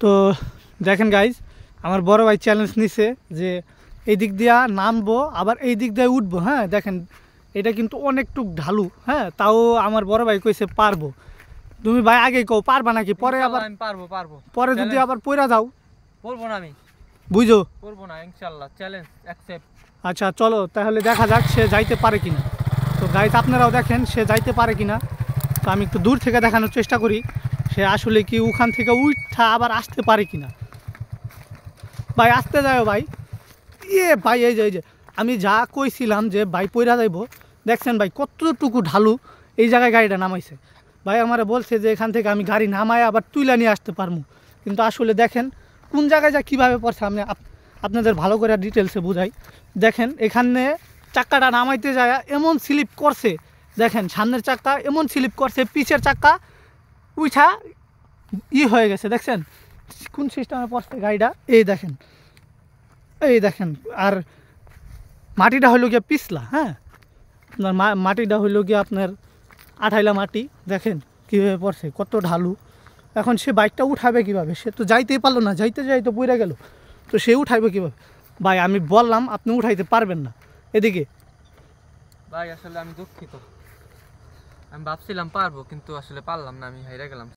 তো দেখেন গাইজ, আমার বড় ভাই চ্যালেঞ্জ নিছে যে এই দিক দিয়া নামবো আবার এই দিক দিয়ে উঠবো। হ্যাঁ দেখেন, এটা কিন্তু অনেকটুক ঢালু। হ্যাঁ, তাও আমার বড় ভাই কইছে পারবো। তুমি ভাই আগে কও পারবা নাকি, পরে আবার আমি পারবো পরে যদি আবার পইরা যাও? বলবো না, আমি বুঝো করবো না, ইনশাআল্লাহ চ্যালেঞ্জ অ্যাকসেপ্ট। আচ্ছা চলো তাহলে দেখা যাক সে যাইতে পারে কিনা। তো গাইজ আপনারাও দেখেন সে যাইতে পারে কিনা। তো আমি একটু দূর থেকে দেখানোর চেষ্টা করি সে আসলে কি ওখান থেকে উঠা আবার আসতে পারে কিনা। ভাই আসতে যাও ভাই। ভাই এই যে আমি যা কইছিলাম যে ভাই পইরা যাইব, দেখছেন ভাই কতটুকু ঢালু। এই জায়গায় গাড়িটা নামাইছে। ভাই আমারে বলছে যে এখান থেকে আমি গাড়ি নামায় আবার তুইলা নিয়ে আসতে পারবো, কিন্তু আসলে দেখেন কোন জায়গায় যা কীভাবে পড়ছে আমি আপনাদের ভালো করে ডিটেলসে বুঝাই। দেখেন এখানে চাক্কাটা নামাইতে যায় এমন স্লিপ করছে, দেখেন সামনের চাক্কা এমন স্লিপ করছে, পিছের চাক্কা উঠা হয়ে গেছে। দেখছেন কোন সিস্টেমে পড়ছে গাড়িটা, এই দেখেন। আর মাটিটা হইল গিয়ে পিছলা। হ্যাঁ, আপনার মাটিটা হইল গিয়ে আপনার আঠাইলা মাটি। দেখেন কীভাবে পড়ছে, কত ঢালু। এখন সে বাইকটা উঠাবে কীভাবে? সে তো যাইতেই পারলো না, যাইতে পড়ে গেল। তো সে উঠাইবে কীভাবে? ভাই আমি বললাম আপনি উঠাইতে পারবেন না। এদিকে ভাই আসলে আমি দুঃখিত, আমি ভাবছিলাম পারবো কিন্তু আসলে পারলাম না, আমি হেরে গেলাম।